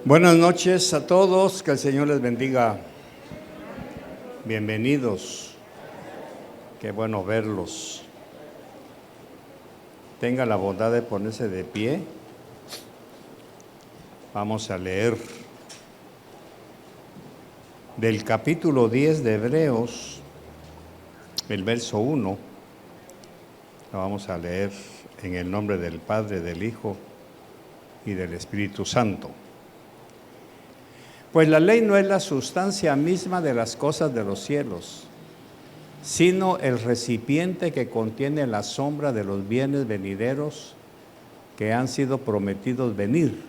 Buenas noches a todos, que el Señor les bendiga. Bienvenidos, qué bueno verlos. Tenga la bondad de ponerse de pie. Vamos a leer del capítulo 10 de Hebreos, el verso 1. Lo vamos a leer en el nombre del Padre, del Hijo y del Espíritu Santo. Pues la ley no es la sustancia misma de las cosas de los cielos, sino el recipiente que contiene la sombra de los bienes venideros que han sido prometidos venir,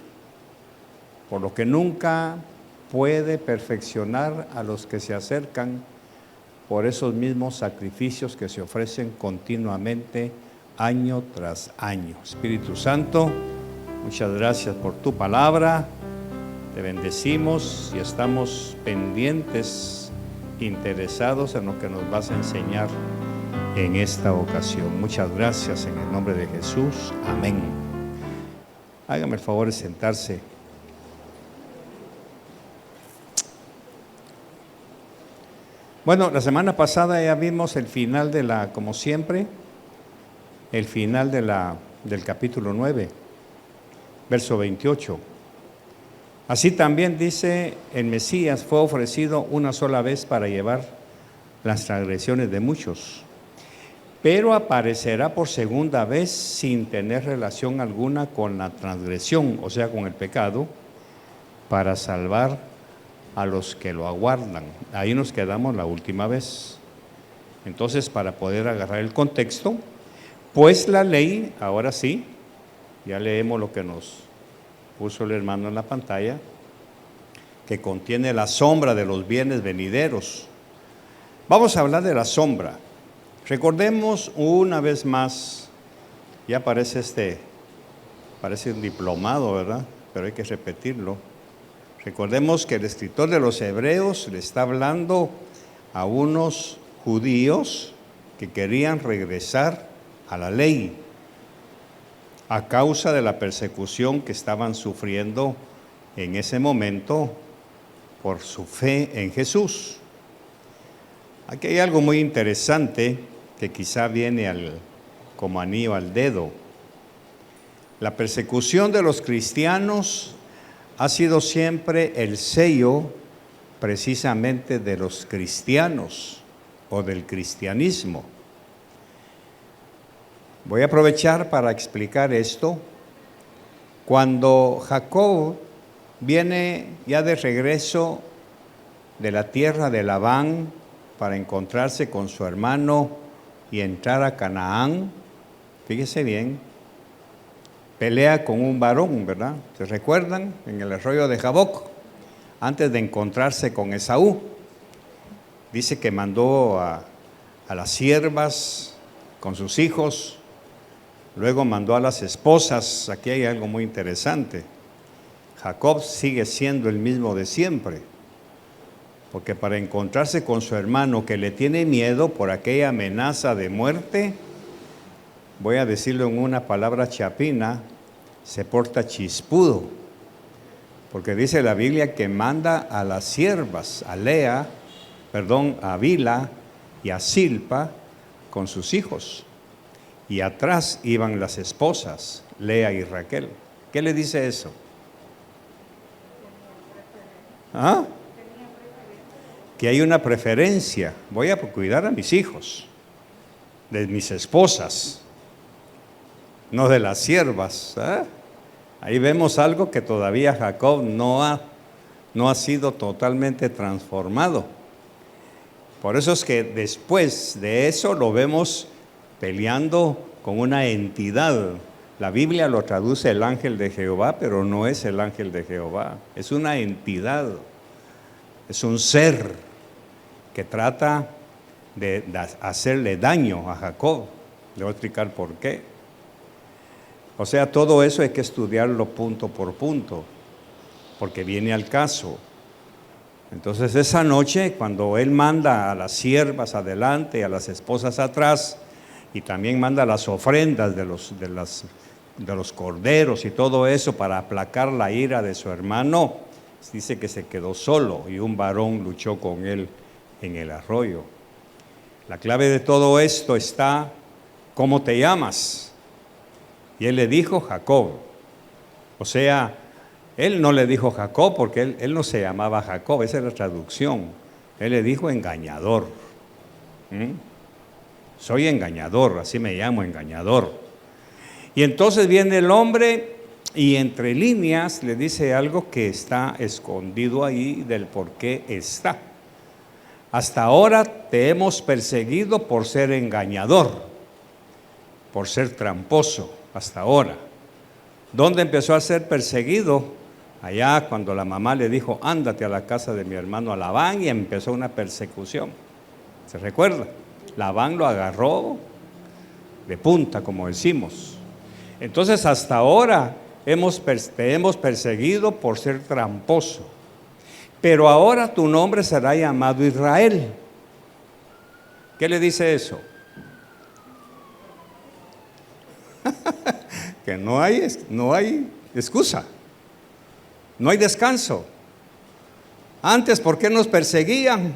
por lo que nunca puede perfeccionar a los que se acercan por esos mismos sacrificios que se ofrecen continuamente año tras año. Espíritu Santo, muchas gracias por tu palabra. Te bendecimos y estamos pendientes, interesados en lo que nos vas a enseñar en esta ocasión. Muchas gracias en el nombre de Jesús. Amén. Hágame el favor de sentarse. Bueno, la semana pasada ya vimos el final como siempre, el final del capítulo 9, verso 28. Así también dice, el Mesías fue ofrecido una sola vez para llevar las transgresiones de muchos, pero aparecerá por segunda vez sin tener relación alguna con la transgresión, o sea, con el pecado, para salvar a los que lo aguardan. Ahí nos quedamos la última vez. Entonces, para poder agarrar el contexto, pues la ley, ahora sí, ya leemos lo que nos puso el hermano en la pantalla, que contiene la sombra de los bienes venideros. Vamos a hablar de la sombra. Recordemos una vez más, ya parece un diplomado, ¿verdad? Pero hay que repetirlo. Recordemos que el escritor de los Hebreos le está hablando a unos judíos que querían regresar a la ley a causa de la persecución que estaban sufriendo en ese momento por su fe en Jesús. Aquí hay algo muy interesante que quizá viene como anillo al dedo. La persecución de los cristianos ha sido siempre el sello precisamente de los cristianos o del cristianismo. Voy a aprovechar para explicar esto. Cuando Jacob viene ya de regreso de la tierra de Labán para encontrarse con su hermano y entrar a Canaán, fíjese bien, pelea con un varón, ¿verdad? ¿Se recuerdan? En el arroyo de Jaboc, antes de encontrarse con Esaú. Dice que mandó a las siervas con sus hijos. Luego mandó a las esposas. Aquí hay algo muy interesante. Jacob sigue siendo el mismo de siempre, porque para encontrarse con su hermano que le tiene miedo por aquella amenaza de muerte, voy a decirlo en una palabra chapina, se porta chispudo, porque dice la Biblia que manda a las siervas, a Bilha y a Silpa con sus hijos. Y atrás iban las esposas, Lea y Raquel. ¿Qué le dice eso? ¿Ah? Que hay una preferencia. Voy a cuidar a mis hijos, de mis esposas, no de las siervas. ¿Ah? Ahí vemos algo que todavía Jacob no ha sido totalmente transformado. Por eso es que después de eso lo vemos peleando con una entidad. La Biblia lo traduce el ángel de Jehová, pero no es el ángel de Jehová. Es una entidad, es un ser que trata de hacerle daño a Jacob. Le voy a explicar por qué. O sea, todo eso hay que estudiarlo punto por punto, porque viene al caso. Entonces esa noche, cuando él manda a las siervas adelante y a las esposas atrás, y también manda las ofrendas de los corderos y todo eso para aplacar la ira de su hermano, Dice que se quedó solo y un varón luchó con él en el arroyo. La clave de todo esto está, ¿cómo te llamas? Y él le dijo Jacob. O sea, él no le dijo Jacob porque él no se llamaba Jacob, esa es la traducción. Él le dijo engañador. Soy engañador, así me llamo, engañador. Y entonces viene el hombre y entre líneas le dice algo que está escondido ahí del por qué está. Hasta ahora te hemos perseguido por ser engañador, por ser tramposo, hasta ahora. ¿Dónde empezó a ser perseguido? Allá cuando la mamá le dijo, ándate a la casa de mi hermano Labán, y empezó una persecución. ¿Se recuerda? Labán lo agarró de punta, como decimos. Entonces hasta ahora te hemos perseguido por ser tramposo. Pero ahora tu nombre será llamado Israel. ¿Qué le dice eso? Que no hay excusa, no hay descanso. Antes, ¿por qué nos perseguían?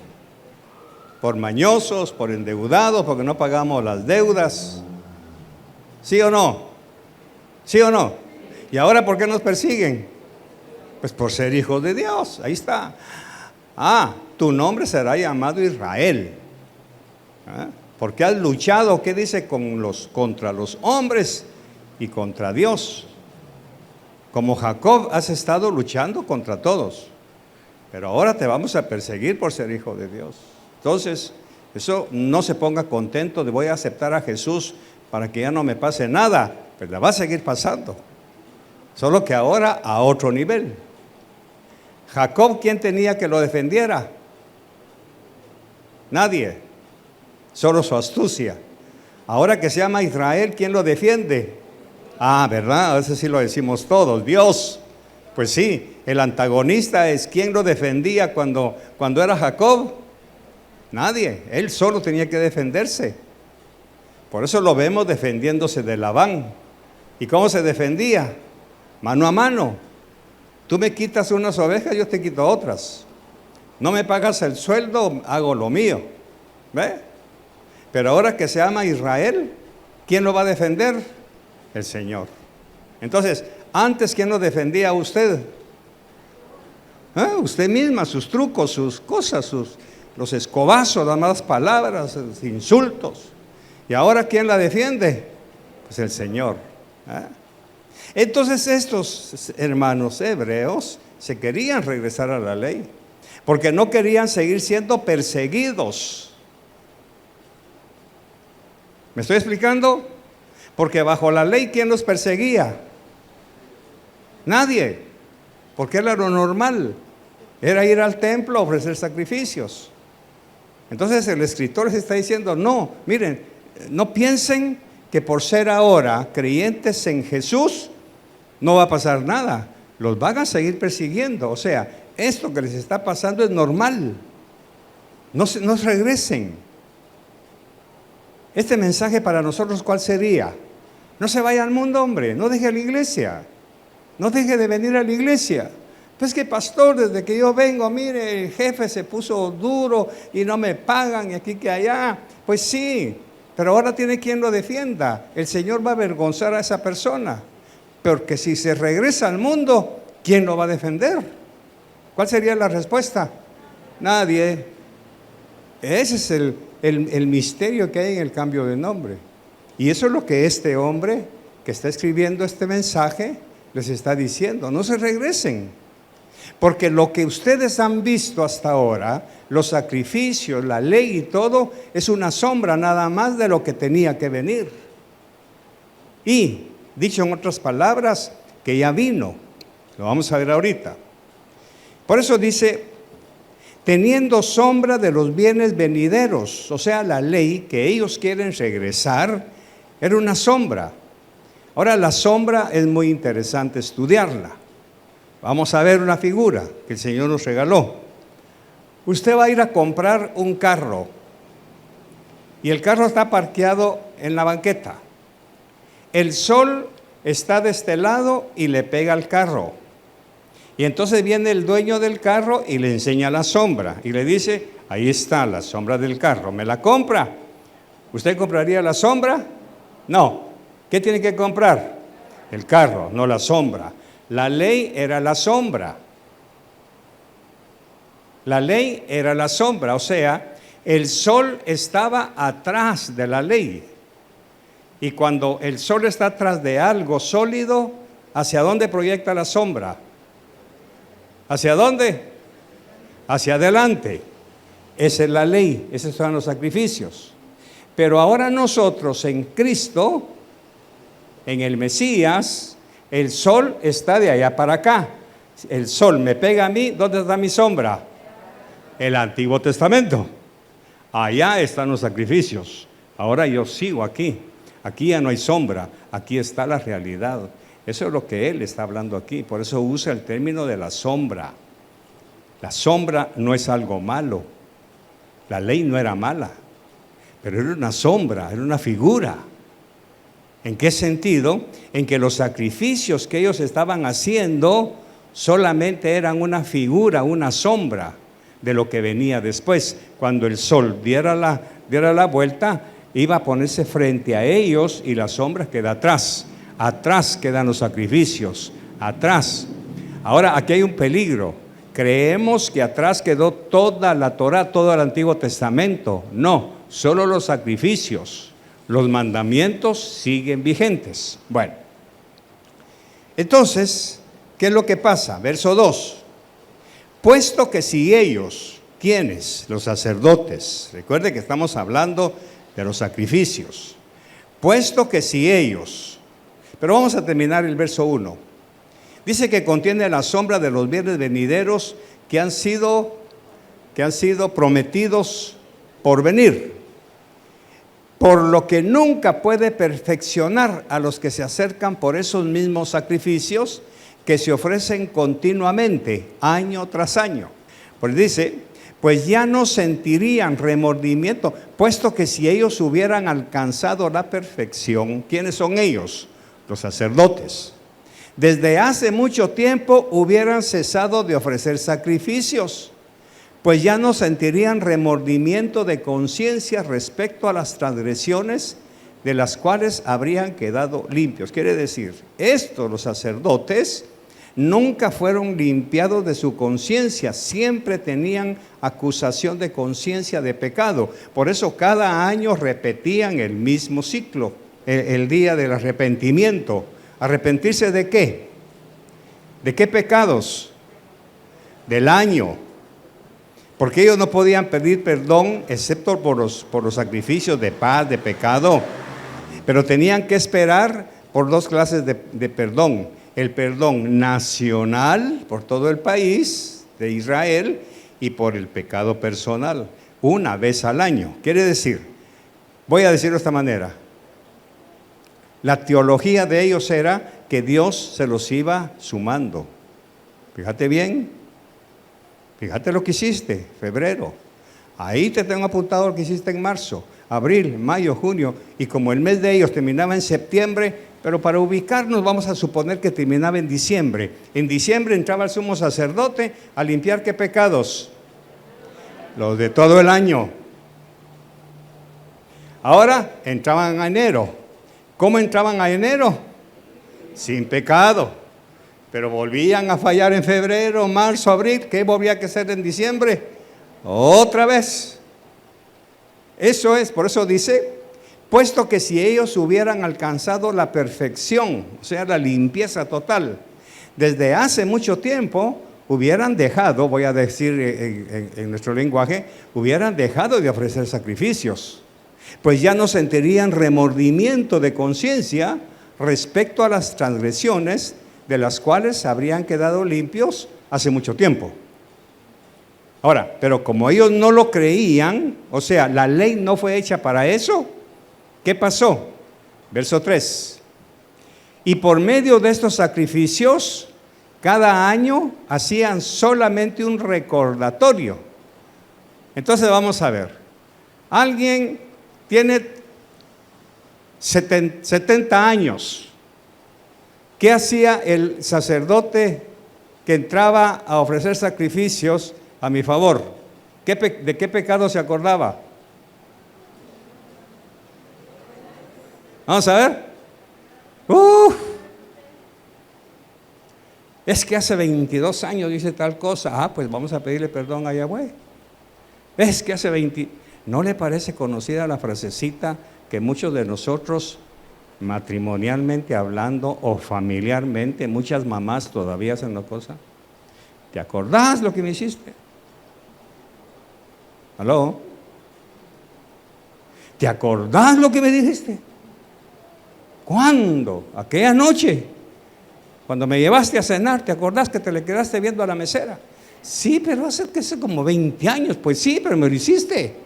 Por mañosos, por endeudados, porque no pagamos las deudas. ¿Sí o no? ¿Sí o no? ¿Y ahora por qué nos persiguen? Pues por ser hijos de Dios, ahí está. Tu nombre será llamado Israel. Porque has luchado, ¿qué dice? Contra los hombres y contra Dios. Como Jacob has estado luchando contra todos, pero ahora te vamos a perseguir por ser hijo de Dios. Entonces, eso no se ponga contento de voy a aceptar a Jesús para que ya no me pase nada, pues la va a seguir pasando, solo que ahora a otro nivel. Jacob, ¿quién tenía que lo defendiera? Nadie, solo su astucia. Ahora que se llama Israel, ¿quién lo defiende? ¿Verdad? Eso sí lo decimos todos, Dios. Pues sí, el antagonista es quien lo defendía cuando era Jacob. Nadie, él solo tenía que defenderse. Por eso lo vemos defendiéndose de Labán. ¿Y cómo se defendía? Mano a mano. Tú me quitas unas ovejas, yo te quito otras. No me pagas el sueldo, hago lo mío. ¿Ve? Pero ahora que se llama Israel, ¿quién lo va a defender? El Señor. Entonces, antes, ¿quién lo defendía a usted? Usted misma, sus trucos, sus cosas, los escobazos, las malas palabras, los insultos. ¿Y ahora quién la defiende? Pues el Señor. Entonces estos hermanos hebreos se querían regresar a la ley, porque no querían seguir siendo perseguidos. ¿Me estoy explicando? Porque bajo la ley, ¿quién los perseguía? Nadie, porque era lo normal, era ir al templo a ofrecer sacrificios. Entonces el escritor se está diciendo, no, miren, no piensen que por ser ahora creyentes en Jesús no va a pasar nada, los van a seguir persiguiendo. O sea, esto que les está pasando es normal, no regresen. Este mensaje para nosotros, ¿cuál sería? No se vaya al mundo, hombre, no deje la iglesia, no deje de venir a la iglesia. Pues que pastor, desde que yo vengo, mire, el jefe se puso duro y no me pagan y aquí que allá. Pues sí, pero ahora tiene quien lo defienda. El Señor va a avergonzar a esa persona, porque si se regresa al mundo, ¿quién lo va a defender? ¿Cuál sería la respuesta? Nadie. Ese es el misterio que hay en el cambio de nombre. Y eso es lo que este hombre que está escribiendo este mensaje les está diciendo. No se regresen, porque lo que ustedes han visto hasta ahora, los sacrificios, la ley y todo, es una sombra nada más de lo que tenía que venir. Y, dicho en otras palabras, que ya vino. Lo vamos a ver ahorita. Por eso dice, teniendo sombra de los bienes venideros, o sea, la ley que ellos quieren regresar, era una sombra. Ahora, la sombra es muy interesante estudiarla. Vamos a ver una figura que el Señor nos regaló. Usted va a ir a comprar un carro y el carro está parqueado en la banqueta. El sol está de este lado y le pega al carro. Y entonces viene el dueño del carro y le enseña la sombra y le dice, ahí está la sombra del carro, ¿me la compra? ¿Usted compraría la sombra? No. ¿Qué tiene que comprar? El carro, no la sombra. La ley era la sombra. La ley era la sombra, o sea, el sol estaba atrás de la ley. Y cuando el sol está atrás de algo sólido, ¿hacia dónde proyecta la sombra? ¿Hacia dónde? Hacia adelante. Esa es la ley, esos son los sacrificios. Pero ahora nosotros en Cristo, en el Mesías, el sol está de allá para acá. El sol me pega a mí, ¿dónde está mi sombra? El Antiguo Testamento. Allá están los sacrificios. Ahora yo sigo aquí. Aquí ya no hay sombra, aquí está la realidad. Eso es lo que él está hablando aquí. Por eso usa el término de la sombra. La sombra no es algo malo. La ley no era mala, pero era una sombra, era una figura. ¿En qué sentido? En que los sacrificios que ellos estaban haciendo solamente eran una figura, una sombra de lo que venía después. Cuando el sol diera la vuelta, iba a ponerse frente a ellos y la sombra queda atrás. Atrás quedan los sacrificios, atrás. Ahora, aquí hay un peligro. Creemos que atrás quedó toda la Torá, todo el Antiguo Testamento. No, solo los sacrificios. Los mandamientos siguen vigentes. Bueno, entonces, ¿qué es lo que pasa? Verso 2. Puesto que si ellos, ¿quiénes? Los sacerdotes. Recuerde que estamos hablando de los sacrificios. Puesto que si ellos, pero vamos a terminar el verso 1. Dice que contiene la sombra de los bienes venideros que han sido prometidos por venir, por lo que nunca puede perfeccionar a los que se acercan por esos mismos sacrificios que se ofrecen continuamente, año tras año. Pues dice, pues ya no sentirían remordimiento, puesto que si ellos hubieran alcanzado la perfección, ¿quiénes son ellos? Los sacerdotes. Desde hace mucho tiempo hubieran cesado de ofrecer sacrificios, pues ya no sentirían remordimiento de conciencia respecto a las transgresiones de las cuales habrían quedado limpios. Quiere decir, los sacerdotes nunca fueron limpiados de su conciencia, siempre tenían acusación de conciencia de pecado. Por eso cada año repetían el mismo ciclo, el día del arrepentimiento. ¿Arrepentirse de qué? ¿De qué pecados? Del año. Porque ellos no podían pedir perdón excepto por los sacrificios de paz, de pecado. Pero tenían que esperar por dos clases de perdón. El perdón nacional por todo el país de Israel y por el pecado personal, una vez al año. Quiere decir, voy a decirlo de esta manera, la teología de ellos era que Dios se los iba sumando. Fíjate bien, fíjate lo que hiciste, febrero. Ahí te tengo apuntado lo que hiciste en marzo, abril, mayo, junio, y como el mes de ellos terminaba en septiembre, pero para ubicarnos vamos a suponer que terminaba en diciembre. En diciembre entraba el sumo sacerdote a limpiar ¿qué pecados? Los de todo el año. Ahora entraban a enero. ¿Cómo entraban a enero? Sin pecado. Pero volvían a fallar en febrero, marzo, abril. ¿Qué volvía a hacer en diciembre? Otra vez. Eso es, por eso dice, puesto que si ellos hubieran alcanzado la perfección, o sea, la limpieza total, desde hace mucho tiempo hubieran dejado, voy a decir en nuestro lenguaje, hubieran dejado de ofrecer sacrificios, pues ya no sentirían remordimiento de conciencia respecto a las transgresiones de las cuales habrían quedado limpios hace mucho tiempo. Ahora, pero como ellos no lo creían, o sea, la ley no fue hecha para eso, ¿qué pasó? Verso 3. Y por medio de estos sacrificios, cada año hacían solamente un recordatorio. Entonces vamos a ver. Alguien tiene 70 años. ¿Qué hacía el sacerdote que entraba a ofrecer sacrificios a mi favor. ¿De qué pecado se acordaba? Vamos a ver. Es que hace 22 años dice tal cosa. Pues vamos a pedirle perdón a Yahweh. Es que hace 20... ¿No le parece conocida la frasecita que muchos de nosotros, matrimonialmente hablando o familiarmente, muchas mamás todavía hacen la cosa? ¿Te acordás lo que me hiciste? ¿Aló? ¿Te acordás lo que me dijiste? ¿Cuándo? Aquella noche, cuando me llevaste a cenar, ¿te acordás que te le quedaste viendo a la mesera? Sí, pero hace como 20 años. Pues sí, pero me lo hiciste.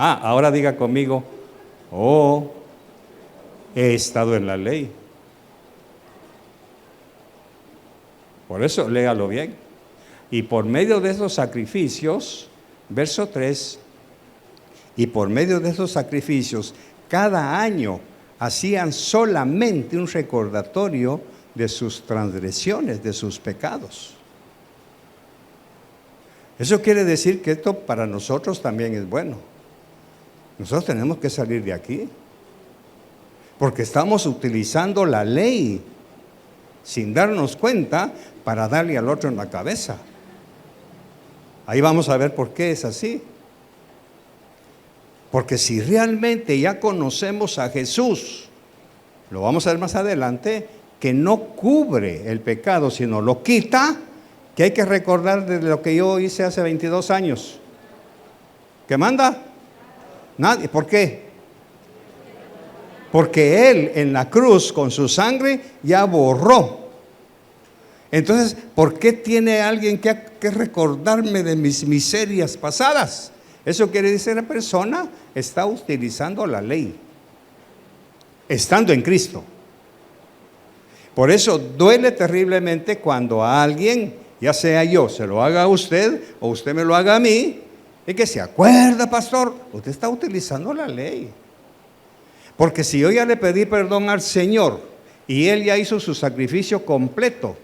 Ahora diga conmigo, he estado en la ley. Por eso, léalo bien. Y por medio de esos sacrificios, verso 3, y por medio de esos sacrificios, cada año hacían solamente un recordatorio de sus transgresiones, de sus pecados. Eso quiere decir que esto para nosotros también es bueno. Nosotros tenemos que salir de aquí, porque estamos utilizando la ley sin darnos cuenta para darle al otro en la cabeza. Ahí vamos a ver por qué es así. Porque si realmente ya conocemos a Jesús, lo vamos a ver más adelante, que no cubre el pecado, sino lo quita, que hay que recordar de lo que yo hice hace 22 años. ¿Qué manda? Nadie. ¿Por qué? Porque Él en la cruz con su sangre ya borró. Entonces, ¿por qué tiene alguien que recordarme de mis miserias pasadas? Eso quiere decir que la persona está utilizando la ley, estando en Cristo. Por eso duele terriblemente cuando a alguien, ya sea yo, se lo haga a usted o usted me lo haga a mí, y que se acuerda, pastor, usted está utilizando la ley. Porque si yo ya le pedí perdón al Señor y Él ya hizo su sacrificio completo,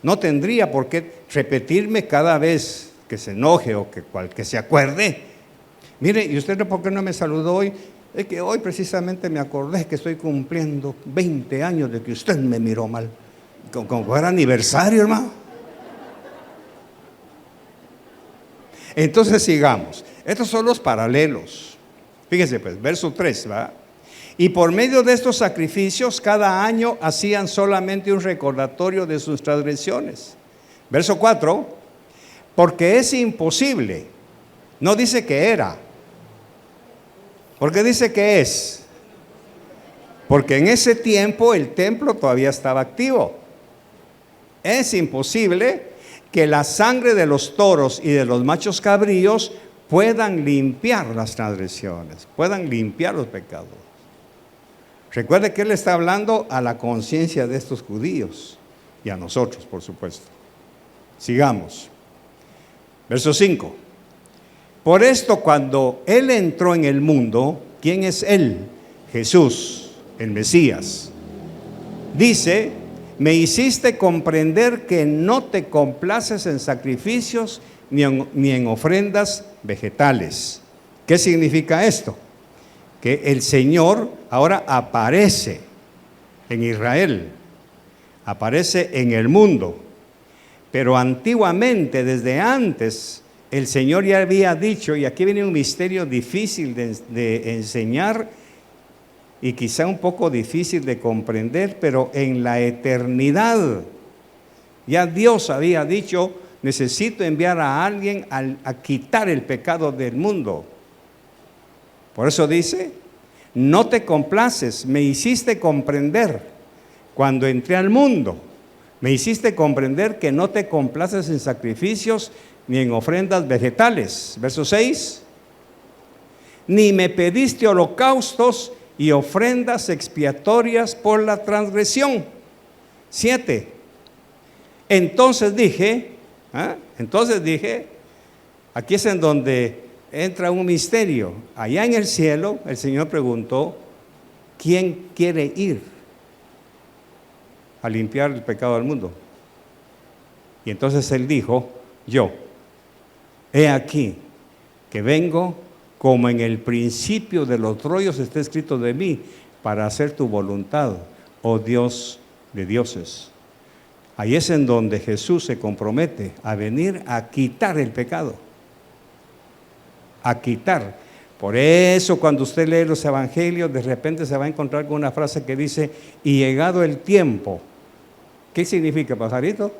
no tendría por qué repetirme cada vez que se enoje o que se acuerde. Mire, ¿y usted por qué no me saludó hoy? Es que hoy precisamente me acordé que estoy cumpliendo 20 años de que usted me miró mal. Como fuera aniversario, hermano. Entonces sigamos. Estos son los paralelos. Fíjense pues, verso 3, ¿va? Y por medio de estos sacrificios, cada año hacían solamente un recordatorio de sus transgresiones. Verso 4, porque es imposible. No dice que era. ¿Por qué dice que es? Porque en ese tiempo el templo todavía estaba activo. Es imposible que la sangre de los toros y de los machos cabríos puedan limpiar las transgresiones, puedan limpiar los pecados. Recuerde que él está hablando a la conciencia de estos judíos y a nosotros, por supuesto. Sigamos. Verso 5. Por esto, cuando Él entró en el mundo, ¿quién es Él? Jesús, el Mesías. Dice, me hiciste comprender que no te complaces en sacrificios ni en ofrendas vegetales. ¿Qué significa esto? Que el Señor ahora aparece en Israel, aparece en el mundo. Pero antiguamente, desde antes, el Señor ya había dicho, y aquí viene un misterio difícil de enseñar y quizá un poco difícil de comprender, pero en la eternidad ya Dios había dicho, necesito enviar a alguien a quitar el pecado del mundo. Por eso dice, no te complaces, me hiciste comprender cuando entré al mundo. Me hiciste comprender que no te complaces en sacrificios ni en ofrendas vegetales. Verso 6. Ni me pediste holocaustos y ofrendas expiatorias por la transgresión. 7. Entonces dije, aquí es en donde entra un misterio. Allá en el cielo, el Señor preguntó, ¿quién quiere ir a limpiar el pecado del mundo? Y entonces él dijo, yo, he aquí que vengo como en el principio de los rollos está escrito de mí, para hacer tu voluntad, oh Dios de dioses. Ahí es en donde Jesús se compromete a venir a quitar el pecado. A quitar. Por eso cuando usted lee los evangelios, de repente se va a encontrar con una frase que dice, y llegado el tiempo. ¿Qué significa, pajarito?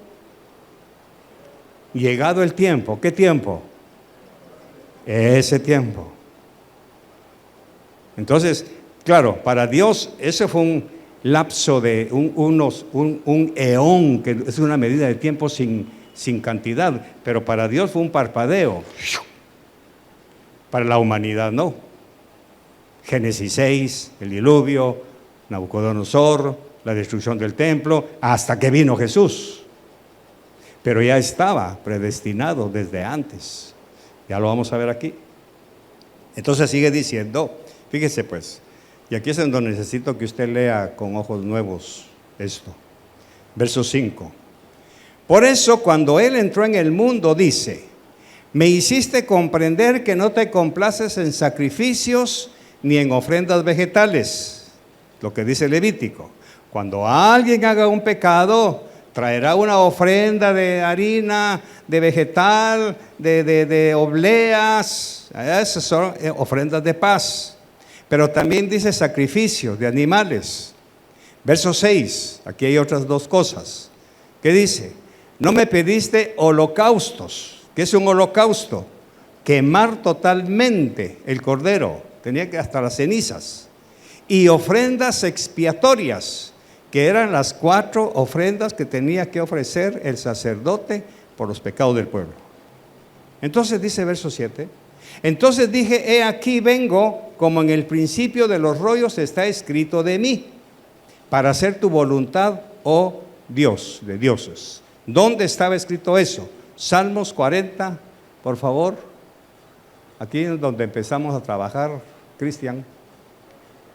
Llegado el tiempo. ¿Qué tiempo? Ese tiempo. Entonces, claro, para Dios ese fue un lapso de un eón, que es una medida de tiempo sin cantidad, pero para Dios fue un parpadeo. Para la humanidad no. Génesis 6, el diluvio, Nabucodonosor, la destrucción del templo, hasta que vino Jesús. Pero ya estaba predestinado desde antes. Ya lo vamos a ver aquí. Entonces sigue diciendo, fíjese pues, y aquí es en donde necesito que usted lea con ojos nuevos esto. Verso 5. Por eso cuando Él entró en el mundo dice, me hiciste comprender que no te complaces en sacrificios ni en ofrendas vegetales. Lo que dice Levítico. Cuando alguien haga un pecado, traerá una ofrenda de harina, de vegetal, de obleas. Esas son ofrendas de paz. Pero también dice sacrificios de animales. Verso 6, aquí hay otras dos cosas. ¿Qué dice? No me pediste holocaustos. ¿Qué es un holocausto? Quemar totalmente el cordero. Tenía que hasta las cenizas. Y ofrendas expiatorias, que eran las 4 ofrendas que tenía que ofrecer el sacerdote por los pecados del pueblo. Entonces dice verso 7, entonces dije, he aquí vengo, como en el principio de los rollos está escrito de mí, para hacer tu voluntad, oh Dios de dioses. ¿Dónde estaba escrito eso? Salmos 40, por favor. Aquí es donde empezamos a trabajar, Cristian.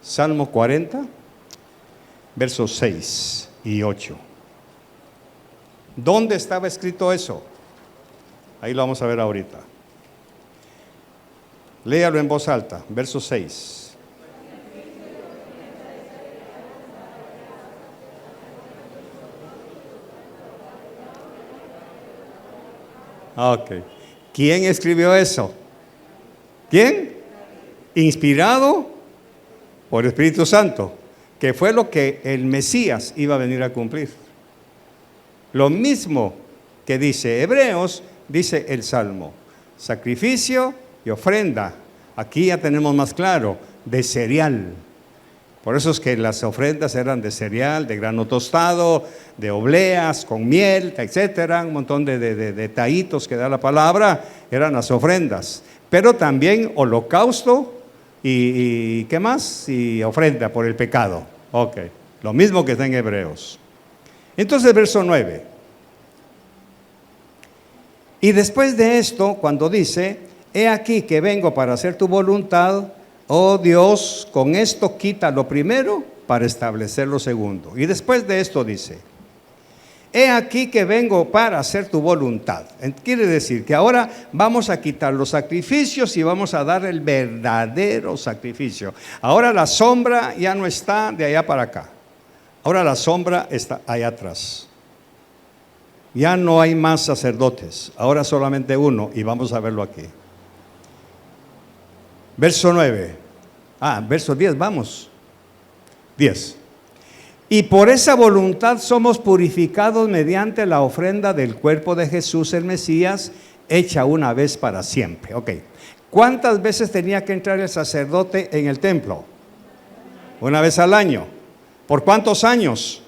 Salmo 40, versos 6 y 8. ¿Dónde estaba escrito eso? Ahí lo vamos a ver ahorita. Léalo en voz alta, verso 6. Ok. ¿Quién escribió eso? ¿Quién? Inspirado por el Espíritu Santo, que fue lo que el Mesías iba a venir a cumplir. Lo mismo que dice Hebreos, dice el Salmo. Sacrificio y ofrenda. Aquí ya tenemos más claro, de cereal. Por eso es que las ofrendas eran de cereal, de grano tostado, de obleas, con miel, etcétera. Un montón de detallitos que da la palabra, eran las ofrendas. Pero también holocausto y ¿qué más? Y ofrenda por el pecado. Ok, lo mismo que está en Hebreos. Entonces, verso 9. Y después de esto, cuando dice, he aquí que vengo para hacer tu voluntad, oh Dios, con esto quita lo primero para establecer lo segundo. Y después de esto dice, he aquí que vengo para hacer tu voluntad. Quiere decir que ahora vamos a quitar los sacrificios y vamos a dar el verdadero sacrificio. Ahora la sombra ya no está de allá para acá. Ahora la sombra está allá atrás. Ya no hay más sacerdotes, ahora solamente uno, y vamos a verlo aquí. Verso 9. Verso 10, vamos. 10. Y por esa voluntad somos purificados mediante la ofrenda del cuerpo de Jesús el Mesías, hecha una vez para siempre. Ok. ¿Cuántas veces tenía que entrar el sacerdote en el templo? Una vez al año. ¿Por cuántos años?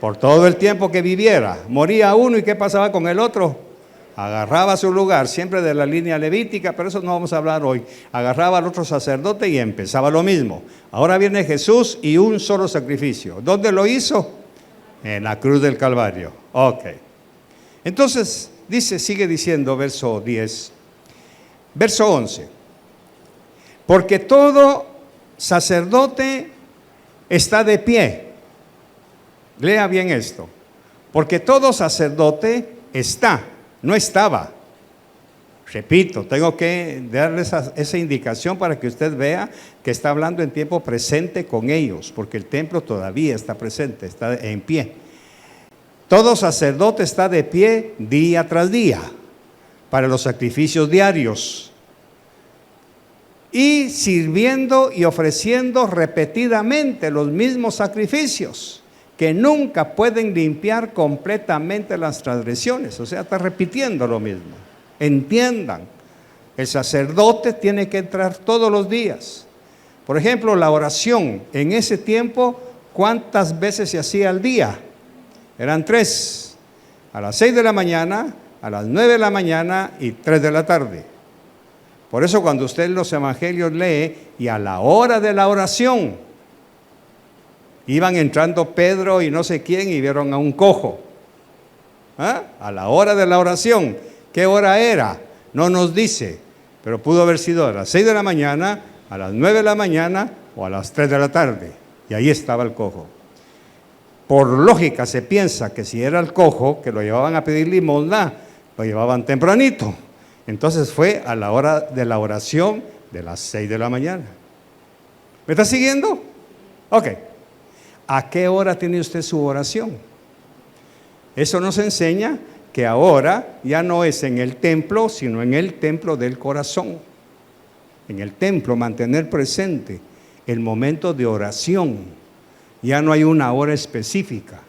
Por todo el tiempo que viviera. Moría uno y ¿qué pasaba con el otro? Agarraba su lugar, siempre de la línea levítica, pero eso no vamos a hablar hoy. Agarraba al otro sacerdote y empezaba lo mismo. Ahora viene Jesús y un solo sacrificio. ¿Dónde lo hizo? En la cruz del Calvario. Ok. Entonces, sigue diciendo verso 10. Verso 11. Porque todo sacerdote está de pie. Lea bien esto. Porque todo sacerdote está, no estaba. Repito, tengo que darle esa indicación para que usted vea que está hablando en tiempo presente con ellos, porque el templo todavía está presente, está en pie. Todo sacerdote está de pie día tras día para los sacrificios diarios y sirviendo y ofreciendo repetidamente los mismos sacrificios que nunca pueden limpiar completamente las transgresiones. O sea, está repitiendo lo mismo. Entiendan, el sacerdote tiene que entrar todos los días. Por ejemplo, la oración en ese tiempo, ¿cuántas veces se hacía al día? Eran 3, a las 6 de la mañana, a las 9 de la mañana y 3 de la tarde. Por eso cuando usted en los evangelios lee, y a la hora de la oración, iban entrando Pedro y no sé quién y vieron a un cojo. ¿Ah? A la hora de la oración. ¿Qué hora era? No nos dice, pero pudo haber sido a las 6 de la mañana, a las 9 de la mañana o a las 3 de la tarde. Y ahí estaba el cojo. Por lógica se piensa que si era el cojo, que lo llevaban a pedir limosna, lo llevaban tempranito. Entonces fue a la hora de la oración de las 6 de la mañana. ¿Me está siguiendo? Ok. ¿A qué hora tiene usted su oración? Eso nos enseña que ahora ya no es en el templo, sino en el templo del corazón. En el templo mantener presente el momento de oración. Ya no hay una hora específica.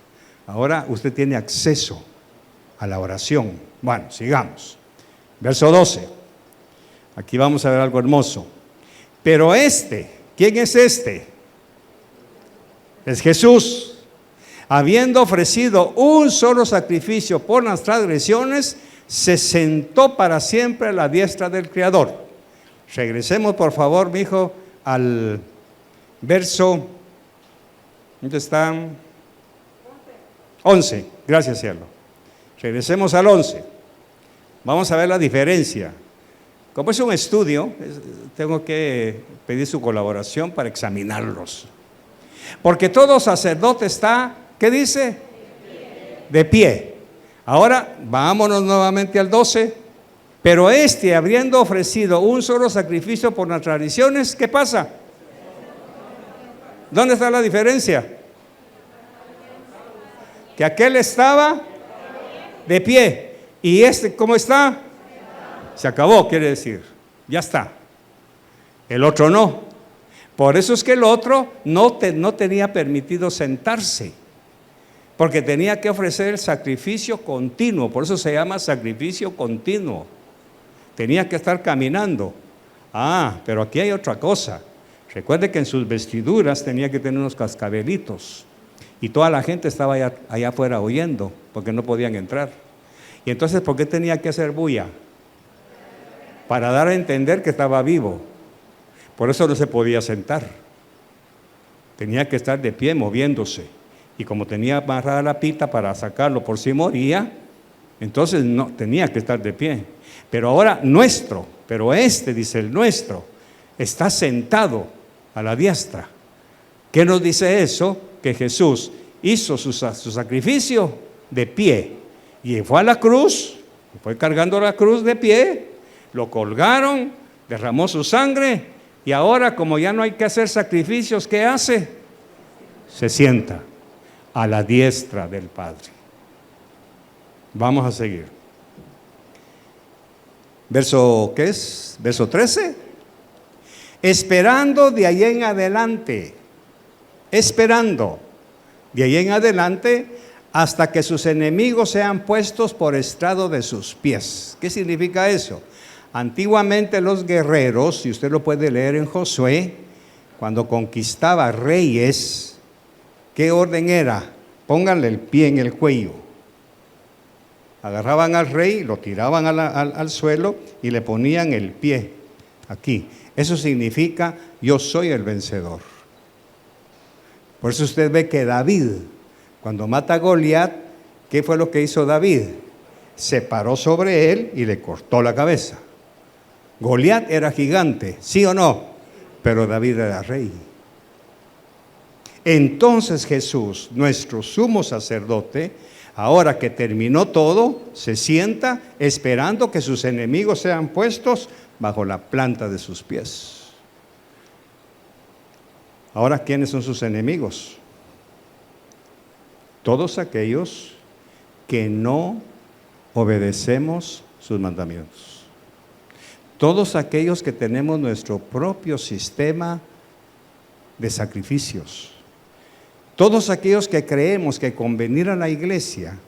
Ahora usted tiene acceso a la oración. Bueno, sigamos. Verso 12. Aquí vamos a ver algo hermoso. Pero ¿quién es este? Es Jesús. Habiendo ofrecido un solo sacrificio por las transgresiones, se sentó para siempre a la diestra del Creador. Regresemos, por favor, mi hijo, al verso, ¿dónde están? 11. Gracias, cielo. Regresemos al 11. Vamos a ver la diferencia. Como es un estudio, tengo que pedir su colaboración para examinarlos. Porque todo sacerdote está, ¿qué dice? De pie. Ahora, vámonos nuevamente al 12. Pero habiendo ofrecido un solo sacrificio por las tradiciones, ¿qué pasa? ¿Dónde está la diferencia? Que aquel estaba de pie. ¿Y cómo está? Se acabó, quiere decir. Ya está. El otro no. Por eso es que el otro no tenía permitido sentarse, porque tenía que ofrecer el sacrificio continuo, por eso se llama sacrificio continuo. Tenía que estar caminando. Pero aquí hay otra cosa. Recuerde que en sus vestiduras tenía que tener unos cascabelitos, y toda la gente estaba allá afuera oyendo, porque no podían entrar. Y entonces, ¿por qué tenía que hacer bulla? Para dar a entender que estaba vivo. Por eso no se podía sentar. Tenía que estar de pie moviéndose. Y como tenía amarrada la pita para sacarlo por si moría, entonces no tenía que estar de pie. Pero ahora dice el nuestro, está sentado a la diestra. ¿Qué nos dice eso? Que Jesús hizo su sacrificio de pie. Y fue a la cruz, fue cargando la cruz de pie, lo colgaron, derramó su sangre. Y ahora, como ya no hay que hacer sacrificios, ¿qué hace? Se sienta a la diestra del Padre. Vamos a seguir. Verso, ¿qué es? Verso 13. Esperando de ahí en adelante. Esperando de ahí en adelante hasta que sus enemigos sean puestos por estrado de sus pies. ¿Qué significa eso? Antiguamente los guerreros, si usted lo puede leer en Josué, cuando conquistaba reyes, ¿qué orden era? Pónganle el pie en el cuello. Agarraban al rey, lo tiraban al suelo y le ponían el pie aquí. Eso significa, yo soy el vencedor. Por eso usted ve que David, cuando mata a Goliat, ¿qué fue lo que hizo David? Se paró sobre él y le cortó la cabeza. Goliat era gigante, ¿sí o no? Pero David era rey. Entonces Jesús, nuestro sumo sacerdote, Ahora que terminó todo, se sienta esperando que sus enemigos sean puestos bajo la planta de sus pies. Ahora, ¿quiénes son sus enemigos? Todos aquellos que no obedecemos sus mandamientos. Todos aquellos que tenemos nuestro propio sistema de sacrificios. Todos aquellos que creemos que con venir a la iglesia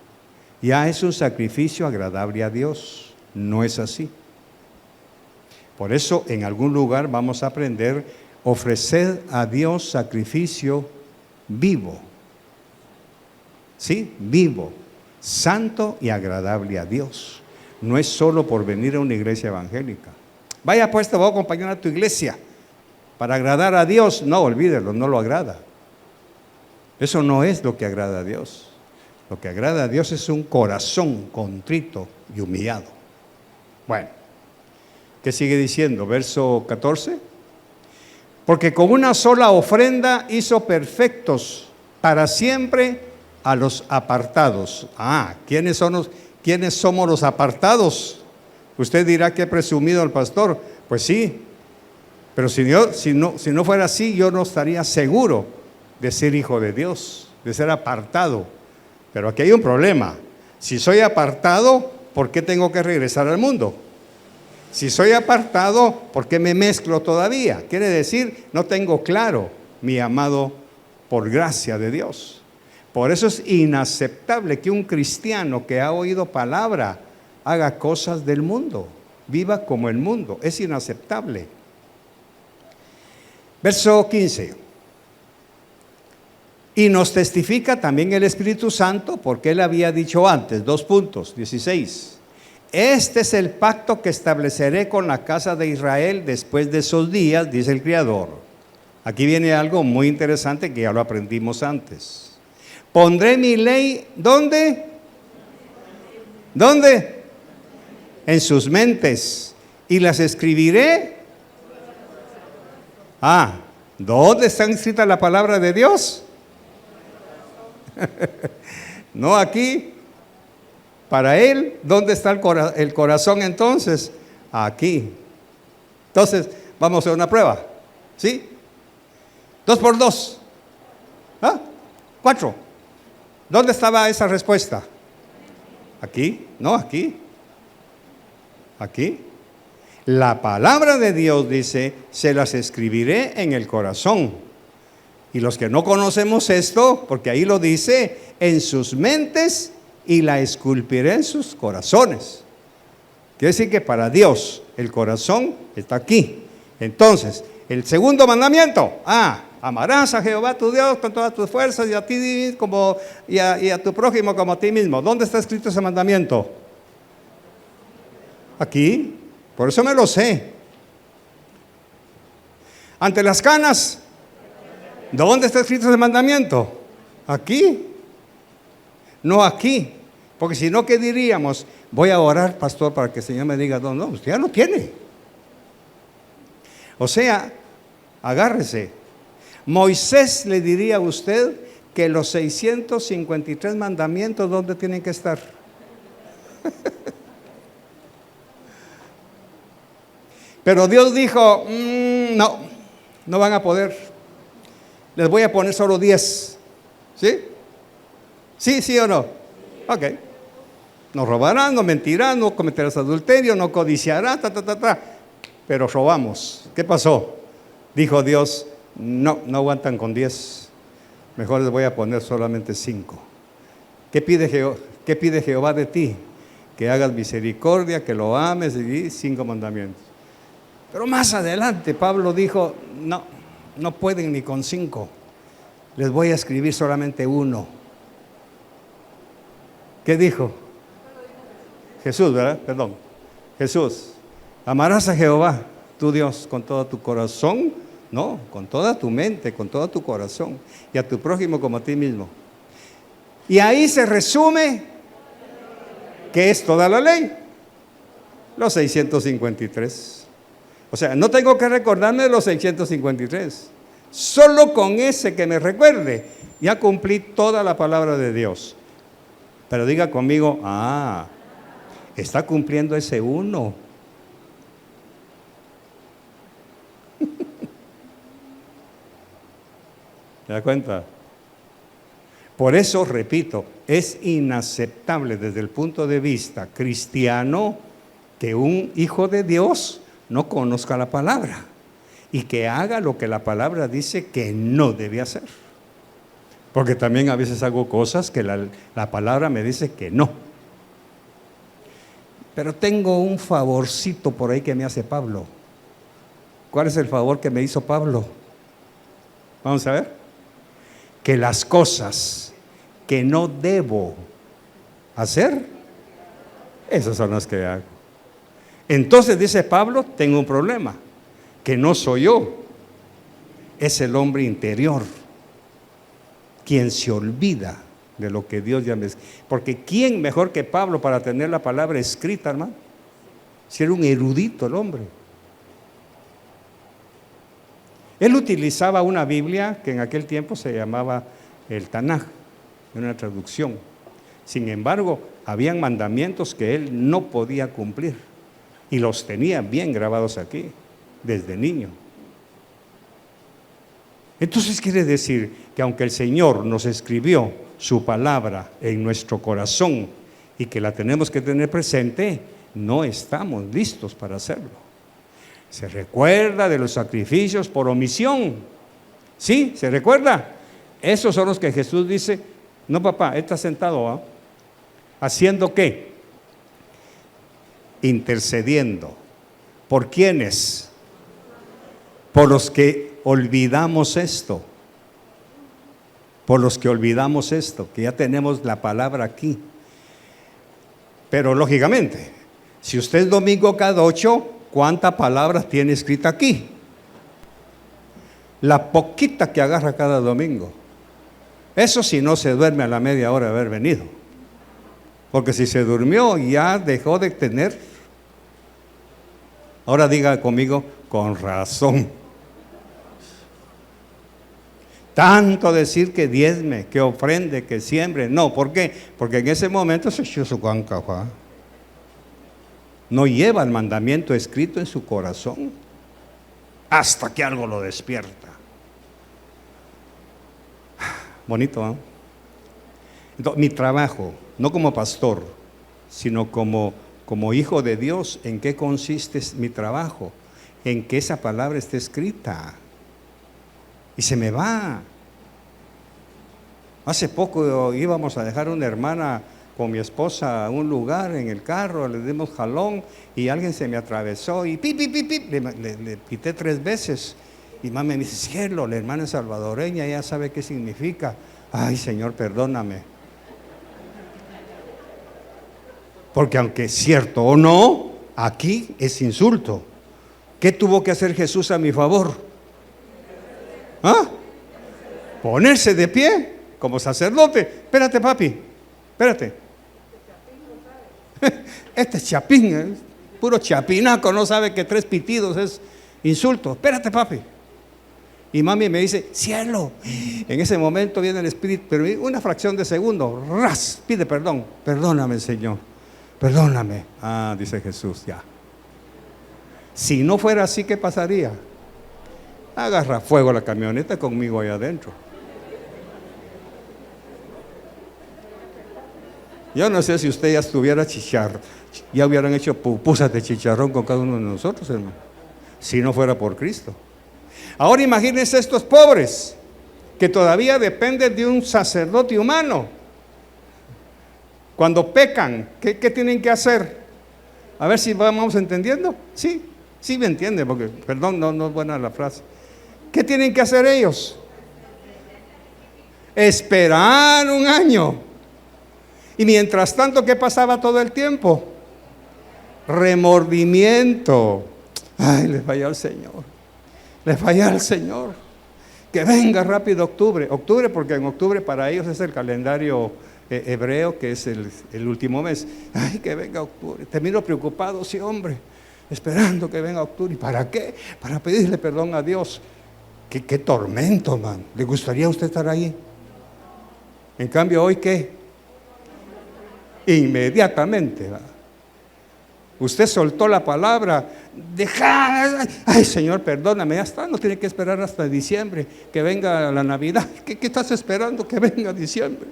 ya es un sacrificio agradable a Dios. No es así. Por eso en algún lugar vamos a aprender ofrecer a Dios sacrificio vivo. ¿Sí? Vivo, santo y agradable a Dios. No es solo por venir a una iglesia evangélica. Vaya pues, te voy a acompañar a tu iglesia para agradar a Dios. No, olvídelo, no lo agrada. Eso no es lo que agrada a Dios. Lo que agrada a Dios es un corazón contrito y humillado. Bueno, ¿qué sigue diciendo? Verso 14. Porque con una sola ofrenda hizo perfectos para siempre a los apartados. ¿Quiénes somos los apartados? Usted dirá que he presumido el pastor. Pues sí, pero si no fuera así, yo no estaría seguro de ser hijo de Dios, de ser apartado. Pero aquí hay un problema. Si soy apartado, ¿por qué tengo que regresar al mundo? Si soy apartado, ¿por qué me mezclo todavía? Quiere decir, no tengo claro mi llamado por gracia de Dios. Por eso es inaceptable que un cristiano que ha oído palabra haga cosas del mundo, viva como el mundo. Es inaceptable. Verso 15. Y nos testifica también el Espíritu Santo, porque Él había dicho antes, 16. Este es el pacto que estableceré con la casa de Israel después de esos días, dice el Creador. Aquí viene algo muy interesante que ya lo aprendimos antes. Pondré mi ley, ¿dónde? ¿Dónde? En sus mentes. Y las escribiré. ¿Dónde está escrita la palabra de Dios? No aquí. Para Él, ¿dónde está el corazón entonces? Aquí. Entonces, vamos a hacer una prueba. ¿Sí? 2 por 2. 4. ¿Dónde estaba esa respuesta? Aquí. No, aquí. Aquí. La palabra de Dios dice, se las escribiré en el corazón. Y los que no conocemos esto, porque ahí lo dice, en sus mentes y la esculpiré en sus corazones. Quiere decir que para Dios el corazón está aquí. Entonces, el segundo mandamiento, amarás a Jehová tu Dios con todas tus fuerzas y a ti y a tu prójimo como a ti mismo. ¿Dónde está escrito ese mandamiento? Aquí, por eso me lo sé. Ante las canas, ¿dónde está escrito ese mandamiento? Aquí. No aquí, porque si no, ¿qué diríamos? Voy a orar, pastor, para que el Señor me diga, no, usted ya lo tiene. O sea, agárrese. Moisés le diría a usted que los 653 mandamientos, ¿dónde tienen que estar? Pero Dios dijo, no van a poder. Les voy a poner solo 10. ¿Sí? ¿Sí o no? Ok. No robarán, no mentirán, no cometerás adulterio, no codiciarás, pero robamos. ¿Qué pasó? Dijo Dios, no aguantan con 10. Mejor les voy a poner solamente 5. ¿Qué pide Jehová de ti? Que hagas misericordia, que lo ames, y 5 mandamientos. Pero más adelante Pablo dijo, no pueden ni con 5. Les voy a escribir solamente 1. ¿Qué dijo? Jesús, ¿verdad? Perdón. Jesús. Amarás a Jehová, tu Dios, con todo tu corazón. No, con toda tu mente, con todo tu corazón. Y a tu prójimo como a ti mismo. Y ahí se resume ¿qué es toda la ley? Los 653. O sea, no tengo que recordarme de los 653. Solo con ese que me recuerde, ya cumplí toda la palabra de Dios. Pero diga conmigo, está cumpliendo ese uno. ¿Se da cuenta? Por eso, repito, es inaceptable desde el punto de vista cristiano que un hijo de Dios no conozca la palabra y que haga lo que la palabra dice que no debe hacer. Porque también a veces hago cosas que la palabra me dice que no. Pero tengo un favorcito por ahí que me hace Pablo. ¿Cuál es el favor que me hizo Pablo? Vamos a ver. Que las cosas que no debo hacer, esas son las que hago. Entonces dice Pablo, tengo un problema, que no soy yo, es el hombre interior, quien se olvida de lo que Dios ya me... Porque ¿quién mejor que Pablo para tener la palabra escrita, hermano? Si era un erudito el hombre. Él utilizaba una Biblia que en aquel tiempo se llamaba el Tanaj, una traducción. Sin embargo, habían mandamientos que él no podía cumplir y los tenía bien grabados aquí, desde niño. Entonces quiere decir que aunque el Señor nos escribió su palabra en nuestro corazón y que la tenemos que tener presente, no estamos listos para hacerlo. ¿Se recuerda de los sacrificios por omisión? ¿Sí? ¿Se recuerda? Esos son los que Jesús dice, no papá, está sentado, ¿haciendo qué? Intercediendo. ¿Por quiénes? Por los que olvidamos esto. Por los que olvidamos esto, que ya tenemos la palabra aquí. Pero lógicamente, si usted es domingo cada 8, ¿cuántas palabras tiene escrita aquí? La poquita que agarra cada domingo. Eso si no se duerme a la media hora de haber venido. Porque si se durmió ya dejó de tener. Ahora diga conmigo, con razón. Tanto decir que diezme, que ofrende, que siembre. No, ¿por qué? Porque en ese momento se echó su canca. No lleva el mandamiento escrito en su corazón hasta que algo lo despierta. Bonito, ¿no? Entonces, mi trabajo, no como pastor, sino como hijo de Dios, ¿en qué consiste mi trabajo? En que esa palabra esté escrita. Y se me va. Hace poco íbamos a dejar una hermana con mi esposa a un lugar en el carro, le dimos jalón y alguien se me atravesó y pip, pip, pip, pip, le pité 3 veces. Y mamá me dice, cielo, la hermana es salvadoreña, ella sabe qué significa. Ay, Señor, perdóname. Porque aunque es cierto o no, aquí es insulto. ¿Qué tuvo que hacer Jesús a mi favor? Ponerse de pie como sacerdote. Espérate, papi, espérate. Este chapín, puro chapinaco, no sabe que 3 pitidos es insulto. Espérate, papi. Y mami me dice, cielo. En ese momento viene el Espíritu, pero una fracción de segundo, ras, pide perdón. Perdóname, Señor, perdóname. Dice Jesús, ya. Si no fuera así, ¿qué pasaría? Agarra fuego la camioneta conmigo allá adentro. Yo no sé si usted ya estuviera ya hubieran hecho pupusas de chicharrón con cada uno de nosotros, hermano, si no fuera por Cristo. Ahora imagínense estos pobres que todavía dependen de un sacerdote humano. Cuando pecan, ¿qué tienen que hacer? A ver si vamos entendiendo. Sí me entiende, porque, perdón, no es buena la frase. ¿Qué tienen que hacer ellos? Esperar 1 año. Y mientras tanto, ¿qué pasaba todo el tiempo? Remordimiento. Ay, les falló al Señor. Les falló al Señor. Que venga rápido octubre. Octubre, porque en octubre para ellos es el calendario hebreo, que es el último mes. Ay, que venga octubre. Te miro preocupado, sí, hombre. Esperando que venga octubre. ¿Y para qué? Para pedirle perdón a Dios. Qué tormento, man. ¿Le gustaría a usted estar ahí? En cambio, ¿hoy qué? inmediatamente. ¿Va? Usted soltó la palabra, ay Señor, perdóname, ya está, no tiene que esperar hasta diciembre, que venga la Navidad. ¿Qué estás esperando que venga diciembre?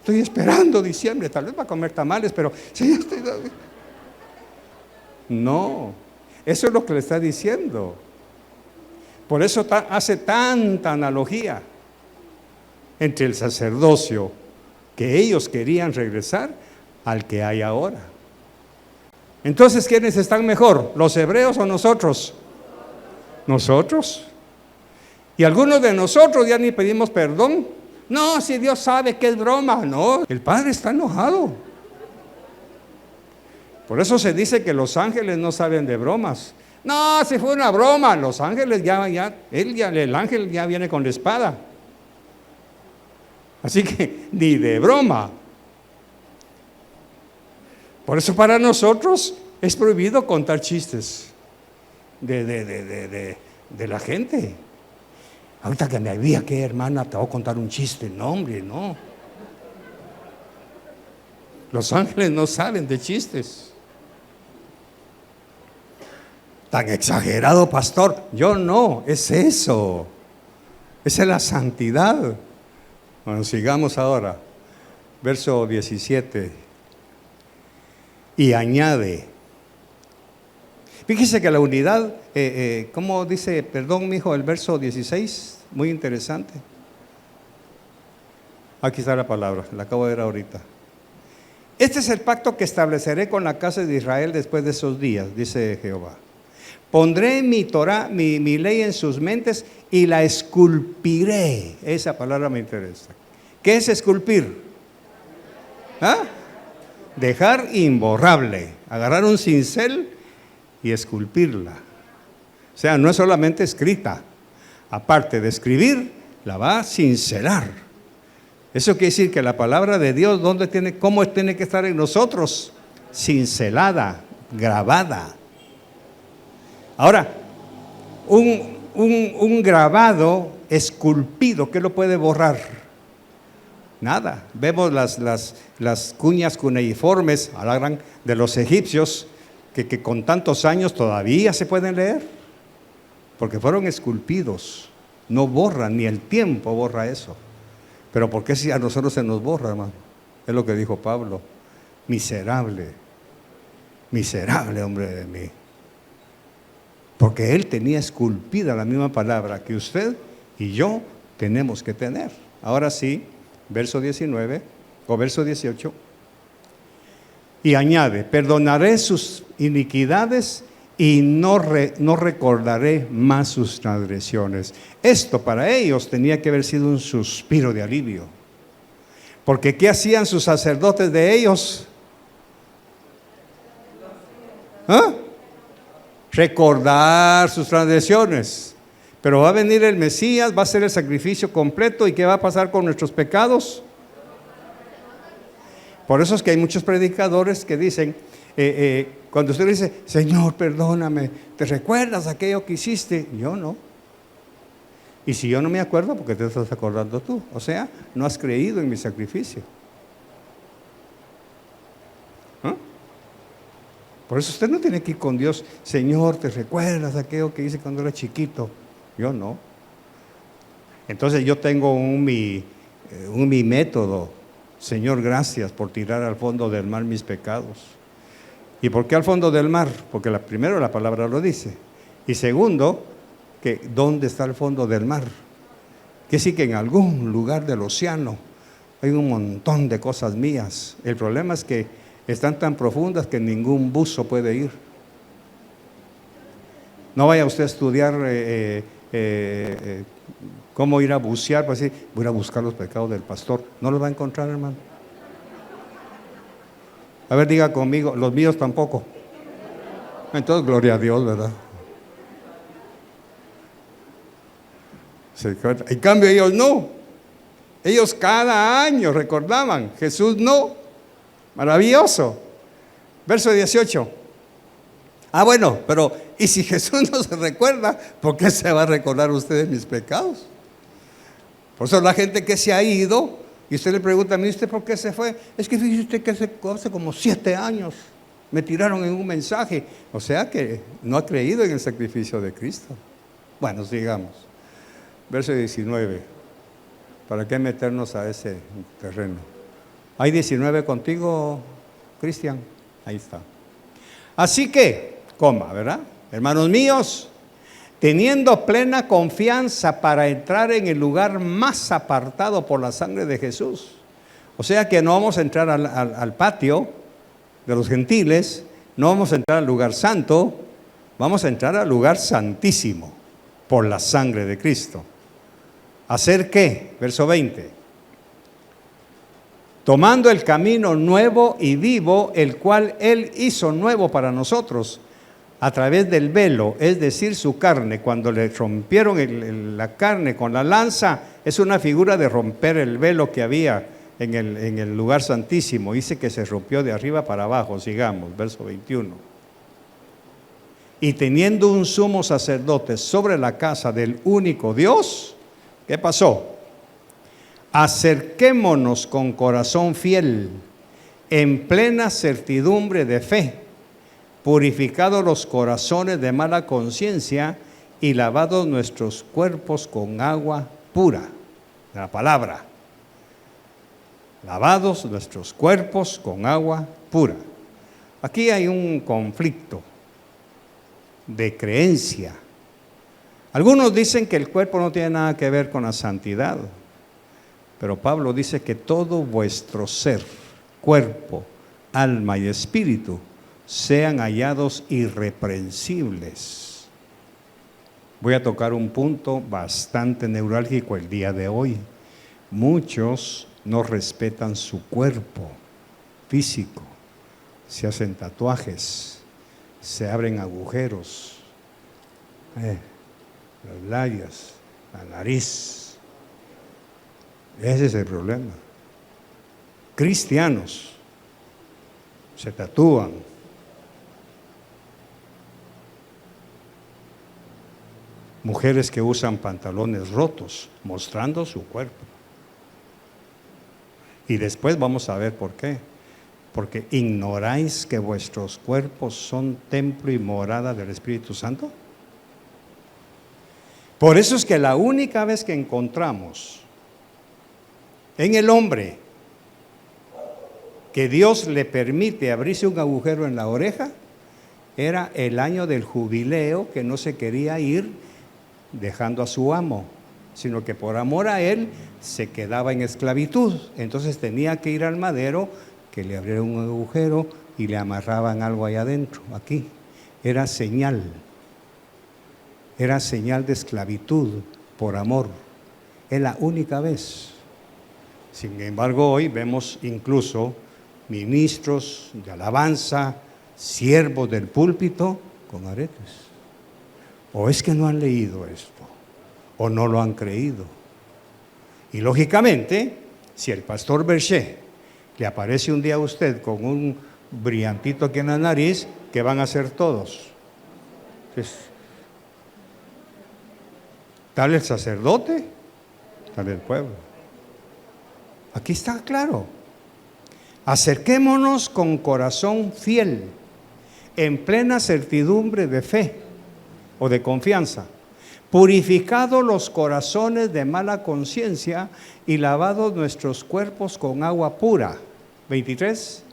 Estoy esperando diciembre, tal vez va a comer tamales, pero sí, no, eso es lo que le está diciendo. Por eso hace tanta analogía entre el sacerdocio que ellos querían regresar al que hay ahora. Entonces, ¿quiénes están mejor? ¿Los hebreos o nosotros? Nosotros. Y algunos de nosotros ya ni pedimos perdón. No, si Dios sabe que es broma. No, el Padre está enojado. Por eso se dice que los ángeles no saben de bromas. No, si fue una broma, los ángeles el ángel ya viene con la espada. Así que ni de broma. Por eso para nosotros es prohibido contar chistes de la gente. Ahorita que me había que hermana, te voy a contar un chiste. No, hombre, no. Los ángeles no saben de chistes. Tan exagerado, pastor. Yo no, es eso. Esa es la santidad. Bueno, sigamos ahora. Verso 17. Y añade. Fíjese que la unidad, ¿cómo dice? Perdón, mijo, el verso 16, muy interesante. Aquí está la palabra, la acabo de ver ahorita. Este es el pacto que estableceré con la casa de Israel después de esos días, dice Jehová. Pondré mi Torah, mi ley en sus mentes y la esculpiré. Esa palabra me interesa. ¿Qué es esculpir? ¿Ah? Dejar imborrable, agarrar un cincel y esculpirla. O sea, no es solamente escrita, aparte de escribir, la va a cincelar. Eso quiere decir que la palabra de Dios, ¿cómo tiene que estar en nosotros? Cincelada, grabada. Ahora, un grabado esculpido, ¿qué lo puede borrar? Nada. Vemos las cuñas cuneiformes de los egipcios que con tantos años todavía se pueden leer, porque fueron esculpidos. No borran, ni el tiempo borra eso. Pero ¿por qué si a nosotros se nos borra, hermano? Es lo que dijo Pablo. Miserable, miserable hombre de mí. Porque él tenía esculpida la misma palabra que usted y yo tenemos que tener. Ahora sí, verso 19 o verso 18. Y añade, perdonaré sus iniquidades y no recordaré más sus transgresiones. Esto para ellos tenía que haber sido un suspiro de alivio. Porque ¿qué hacían sus sacerdotes de ellos? ¿Ah? Recordar sus transgresiones. Pero va a venir el Mesías, va a hacer el sacrificio completo. ¿Y qué va a pasar con nuestros pecados? Por eso es que hay muchos predicadores que dicen, cuando usted dice, Señor, perdóname, ¿te recuerdas aquello que hiciste? Yo no. Y si yo no me acuerdo, ¿por qué te estás acordando tú? O sea, no has creído en mi sacrificio. ¿Ah? Por eso usted no tiene que ir con Dios, Señor, ¿te recuerdas aquello que hice cuando era chiquito? Yo no. Entonces yo tengo mi método. Señor, gracias por tirar al fondo del mar mis pecados. ¿Y por qué al fondo del mar? Porque primero la palabra lo dice. Y segundo, que ¿dónde está el fondo del mar? Que sí que en algún lugar del océano hay un montón de cosas mías. El problema es que están tan profundas que ningún buzo puede ir. No vaya usted a estudiar cómo ir a bucear, pues decir, voy a ir a buscar los pecados del pastor. No los va a encontrar, hermano. A ver, diga conmigo, los míos tampoco. Entonces, gloria a Dios, ¿verdad? En cambio ellos no. Ellos cada año recordaban, Jesús no. Maravilloso. Verso 18. Ah, bueno, pero ¿y si Jesús no se recuerda? ¿Por qué se va a recordar ustedes mis pecados? Por eso la gente que se ha ido Y usted le pregunta, ¿y usted por qué se fue? Es que fíjese usted que hace como 7 años me tiraron en un mensaje. O sea que no ha creído en el sacrificio de Cristo. Bueno, sigamos. Verso 19. ¿Para qué meternos a ese terreno? ¿Hay 19 contigo, Cristian? Ahí está. Así que, ¿verdad? Hermanos míos, teniendo plena confianza para entrar en el lugar más apartado por la sangre de Jesús. O sea que no vamos a entrar al patio de los gentiles, no vamos a entrar al lugar santo, vamos a entrar al lugar santísimo por la sangre de Cristo. ¿Hacer qué? Verso 20. Tomando el camino nuevo y vivo, el cual Él hizo nuevo para nosotros, a través del velo, es decir, su carne. Cuando le rompieron la carne con la lanza, es una figura de romper el velo que había en el lugar santísimo. Dice que se rompió de arriba para abajo. Sigamos, verso 21. Y teniendo un sumo sacerdote sobre la casa del único Dios, ¿qué pasó? Acerquémonos con corazón fiel, en plena certidumbre de fe, purificados los corazones de mala conciencia y lavados nuestros cuerpos con agua pura. La palabra. Lavados nuestros cuerpos con agua pura. Aquí hay un conflicto de creencia. Algunos dicen que el cuerpo no tiene nada que ver con la santidad, pero Pablo dice que todo vuestro ser, cuerpo, alma y espíritu, sean hallados irreprensibles. Voy a tocar un punto bastante neurálgico el día de hoy. Muchos no respetan su cuerpo físico, se hacen tatuajes, se abren agujeros, las labios, la nariz. Ese es el problema. Cristianos se tatúan. Mujeres que usan pantalones rotos, mostrando su cuerpo. Y después vamos a ver por qué. Porque ignoráis que vuestros cuerpos son templo y morada del Espíritu Santo. Por eso es que la única vez que encontramos en el hombre que Dios le permite abrirse un agujero en la oreja, era el año del jubileo, que no se quería ir dejando a su amo, sino que por amor a él se quedaba en esclavitud. Entonces tenía que ir al madero, que le abriera un agujero y le amarraban algo allá adentro, aquí. Era señal de esclavitud por amor. Es la única vez. Sin embargo, hoy vemos incluso ministros de alabanza, siervos del púlpito con aretes. O es que no han leído esto, o no lo han creído. Y lógicamente, si el pastor Berché le aparece un día a usted con un brillantito aquí en la nariz, ¿qué van a hacer todos? Entonces, tal el sacerdote, tal el pueblo. Aquí está claro. Acerquémonos con corazón fiel, en plena certidumbre de fe o de confianza, purificados los corazones de mala conciencia y lavados nuestros cuerpos con agua pura. 23.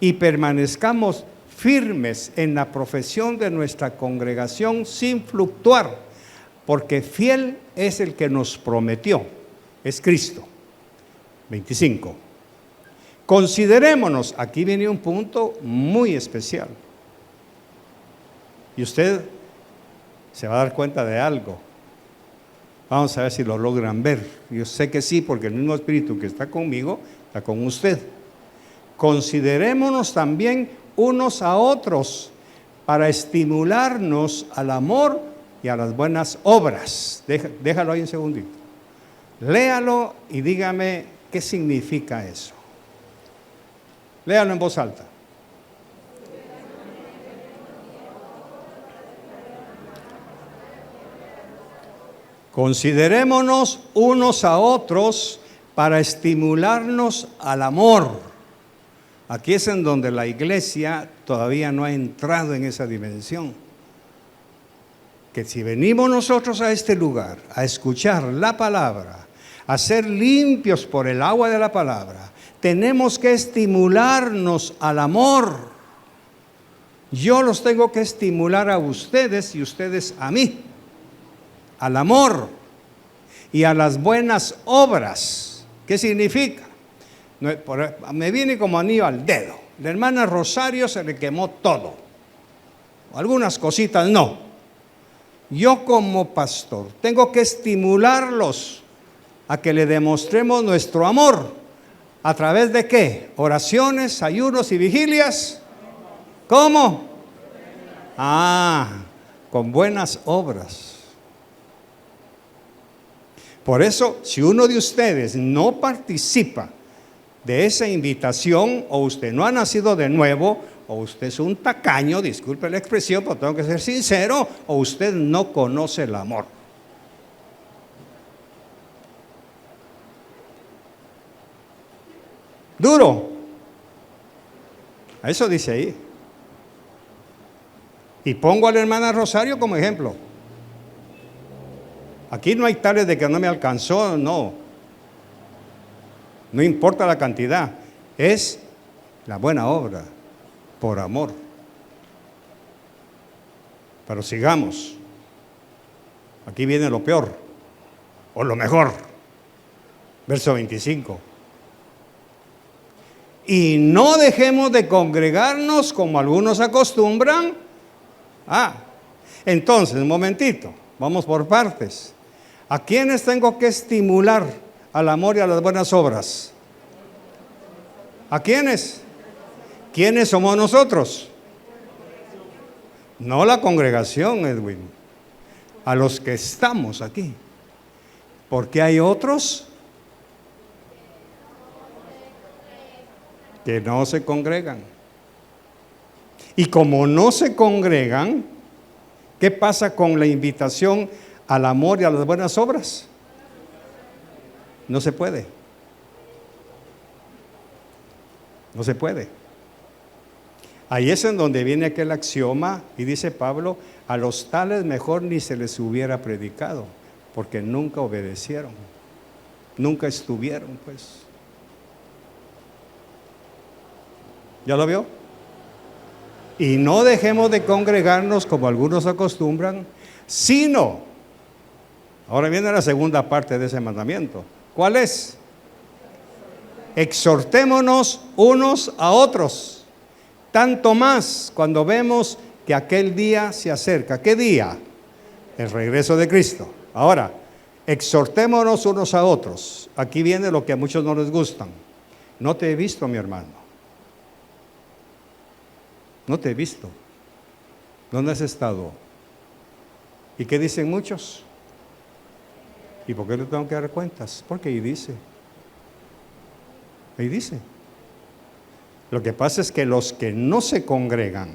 Y permanezcamos firmes en la profesión de nuestra congregación sin fluctuar, porque fiel es el que nos prometió, es Cristo. 25. Considerémonos, aquí viene un punto muy especial. Y usted se va a dar cuenta de algo. Vamos a ver si lo logran ver. Yo sé que sí, porque el mismo Espíritu que está conmigo, está con usted. Considerémonos también unos a otros para estimularnos al amor y a las buenas obras. Déjalo ahí un segundito. Léalo y dígame qué significa eso. Léalo en voz alta. Considerémonos unos a otros para estimularnos al amor. Aquí es en donde la iglesia todavía no ha entrado en esa dimensión. Que si venimos nosotros a este lugar a escuchar la palabra, a ser limpios por el agua de la palabra, tenemos que estimularnos al amor. Yo los tengo que estimular a ustedes y ustedes a mí, al amor y a las buenas obras. ¿Qué significa? Me viene como anillo al dedo. La hermana Rosario se le quemó todo. Algunas cositas no. Yo como pastor tengo que estimularlos a que le demostremos nuestro amor. ¿A través de qué? Oraciones, ayunos y vigilias. ¿Cómo? Con buenas obras. Por eso, si uno de ustedes no participa de esa invitación, o usted no ha nacido de nuevo, o usted es un tacaño, disculpe la expresión, pero tengo que ser sincero, o usted no conoce el amor. Duro. Eso dice ahí. Y pongo a la hermana Rosario como ejemplo. Aquí no hay tales de que no me alcanzó, no. No importa la cantidad, es la buena obra, por amor. Pero sigamos. Aquí viene lo peor, o lo mejor. Verso 25. Y no dejemos de congregarnos como algunos acostumbran. Entonces, un momentito, vamos por partes. ¿A quiénes tengo que estimular al amor y a las buenas obras? ¿A quiénes? ¿Quiénes somos nosotros? No la congregación, Edwin. A los que estamos aquí. Porque hay otros que no se congregan. Y como no se congregan, ¿qué pasa con la invitación al amor y a las buenas obras? No se puede. No se puede. Ahí es en donde viene aquel axioma y dice Pablo, a los tales mejor ni se les hubiera predicado, porque nunca obedecieron, nunca estuvieron, pues. ¿Ya lo vio? Y no dejemos de congregarnos como algunos acostumbran, sino, ahora viene la segunda parte de ese mandamiento. ¿Cuál es? Exhortémonos unos a otros, tanto más cuando vemos que aquel día se acerca. ¿Qué día? El regreso de Cristo. Ahora, exhortémonos unos a otros. Aquí viene lo que a muchos no les gustan. No te he visto, mi hermano. No te he visto. ¿Dónde has estado? ¿Y qué dicen muchos? ¿Y por qué le tengo que dar cuentas? Porque ahí dice. Ahí dice. Lo que pasa es que los que no se congregan,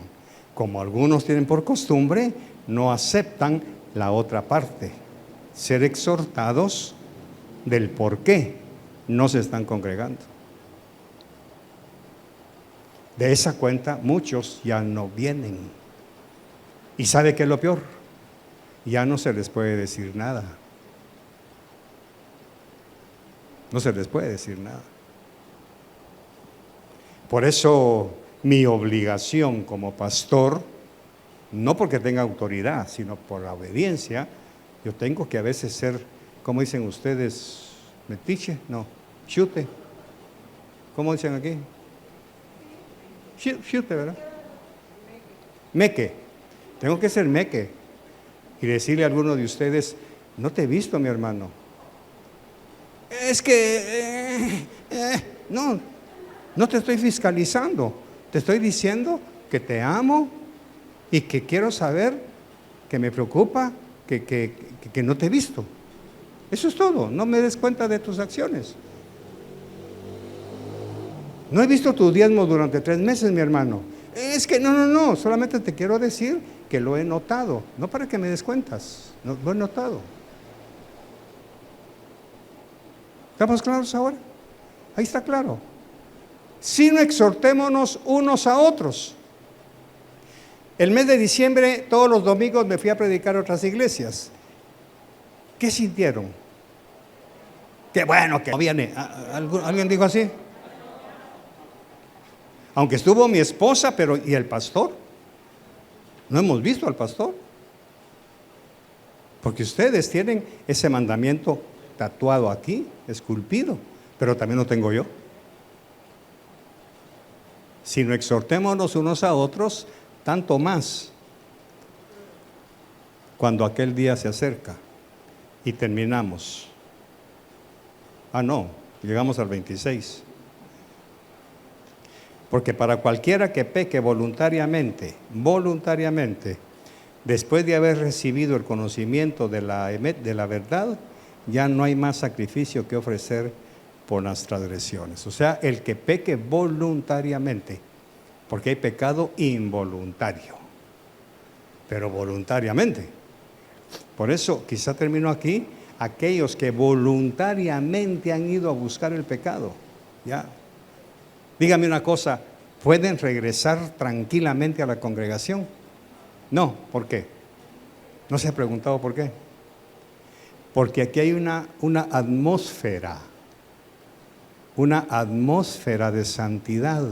como algunos tienen por costumbre, no aceptan la otra parte. Ser exhortados del por qué no se están congregando. De esa cuenta, muchos ya no vienen. ¿Y sabe qué es lo peor? Ya no se les puede decir nada. No se les puede decir nada. Por eso mi obligación como pastor, no porque tenga autoridad, sino por la obediencia, yo tengo que a veces ser, ¿cómo dicen ustedes? ¿Metiche? No, chute. ¿Cómo dicen aquí? Chute, ¿verdad? Meque. Tengo que ser meque y decirle a alguno de ustedes, no te he visto, mi hermano. Es que, no te estoy fiscalizando, te estoy diciendo que te amo y que quiero saber, que me preocupa, que no te he visto. Eso es todo, no me des cuenta de tus acciones. No he visto tu diezmo durante 3 meses, mi hermano. Es que no, solamente te quiero decir que lo he notado, no para que me des cuentas, lo he notado. ¿Estamos claros ahora? Ahí está claro. Sino exhortémonos unos a otros. El mes de diciembre, todos los domingos me fui a predicar a otras iglesias. ¿Qué sintieron? Qué bueno que no viene. ¿Alguien dijo así? Aunque estuvo mi esposa, pero ¿y el pastor? No hemos visto al pastor. Porque ustedes tienen ese mandamiento tatuado aquí, esculpido, pero también lo tengo yo. Sino exhortémonos unos a otros, tanto más cuando aquel día se acerca. Y terminamos. No, llegamos al 26. Porque para cualquiera que peque voluntariamente, después de haber recibido el conocimiento de la verdad, ya no hay más sacrificio que ofrecer por las transgresiones. O sea, el que peque voluntariamente, porque hay pecado involuntario, pero voluntariamente. Por eso, quizá termino aquí, aquellos que voluntariamente han ido a buscar el pecado, ya. Dígame una cosa, ¿pueden regresar tranquilamente a la congregación? No, ¿por qué? ¿No se ha preguntado por qué? Porque aquí hay una atmósfera de santidad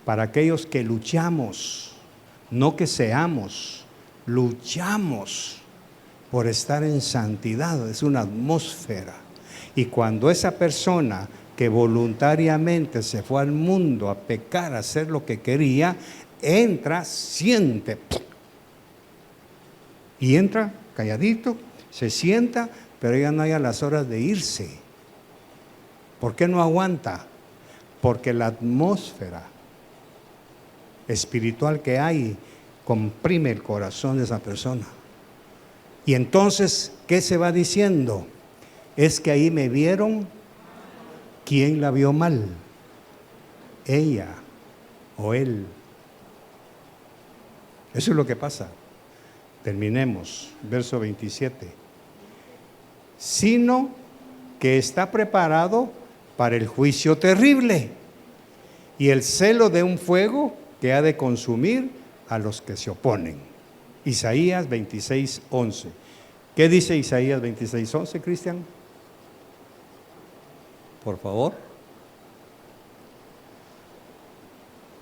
para aquellos que luchamos, no que seamos, luchamos por estar en santidad, es una atmósfera. Y cuando esa persona que voluntariamente se fue al mundo a pecar, a hacer lo que quería, entra, siente, y entra calladito, se sienta, pero ya no hay a las horas de irse. ¿Por qué no aguanta? Porque la atmósfera espiritual que hay comprime el corazón de esa persona. Y entonces, ¿qué se va diciendo? Es que ahí me vieron. ¿Quién la vio mal? ¿Ella o él? Eso es lo que pasa. Terminemos, verso 27. Sino que está preparado para el juicio terrible y el celo de un fuego que ha de consumir a los que se oponen. Isaías 26:11. ¿Qué dice Isaías 26:11, Cristian? Por favor.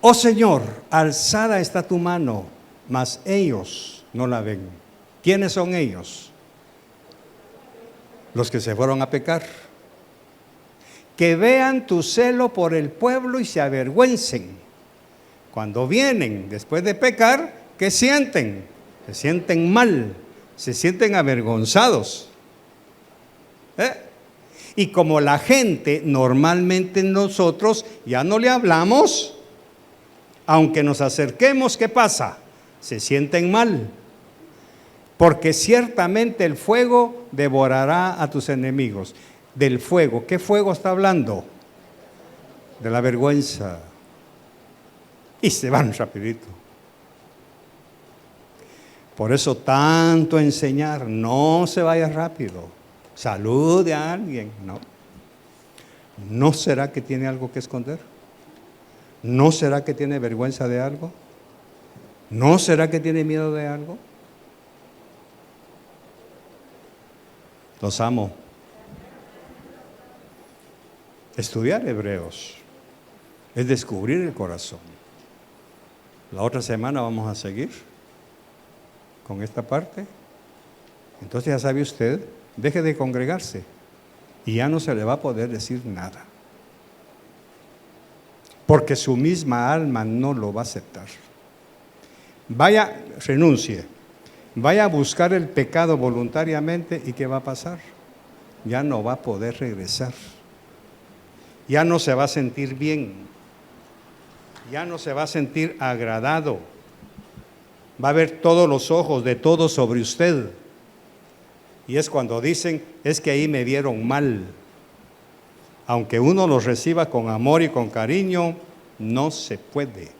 Oh Señor, alzada está tu mano, mas ellos no la ven. ¿Quiénes son ellos? Los que se fueron a pecar. Que vean tu celo por el pueblo y se avergüencen. Cuando vienen después de pecar, ¿qué sienten? Se sienten mal, se sienten avergonzados. Y como la gente, normalmente nosotros ya no le hablamos, aunque nos acerquemos, ¿qué pasa? Se sienten mal. Porque ciertamente el fuego devorará a tus enemigos. Del fuego, ¿qué fuego está hablando? De la vergüenza. Y se van rapidito. Por eso tanto enseñar, no se vaya rápido. Salude a alguien, no. ¿No será que tiene algo que esconder? ¿No será que tiene vergüenza de algo? ¿No será que tiene miedo de algo? Los amo. Estudiar Hebreos es descubrir el corazón. La otra semana vamos a seguir con esta parte. Entonces ya sabe usted, deje de congregarse y ya no se le va a poder decir nada. Porque su misma alma no lo va a aceptar. Vaya, renuncie. Vaya a buscar el pecado voluntariamente y ¿qué va a pasar? Ya no va a poder regresar. Ya no se va a sentir bien. Ya no se va a sentir agradado. Va a ver todos los ojos de todos sobre usted. Y es cuando dicen, es que ahí me vieron mal. Aunque uno los reciba con amor y con cariño, no se puede.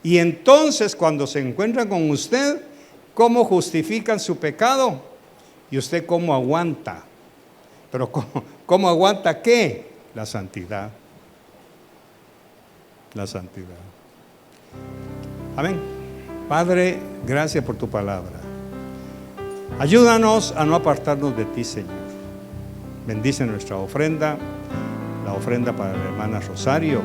Y entonces cuando se encuentran con usted, ¿cómo justifican su pecado? ¿Y usted cómo aguanta? Pero ¿cómo aguanta qué? La santidad. La santidad. Amén. Padre, gracias por tu palabra. Ayúdanos a no apartarnos de ti, Señor. Bendice nuestra ofrenda, la ofrenda para la hermana Rosario.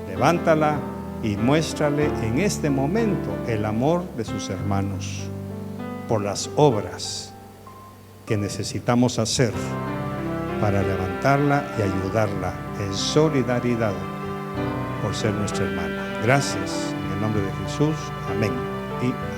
Levántala y muéstrale en este momento el amor de sus hermanos por las obras que necesitamos hacer para levantarla y ayudarla en solidaridad por ser nuestra hermana. Gracias, en el nombre de Jesús. Amén y amén.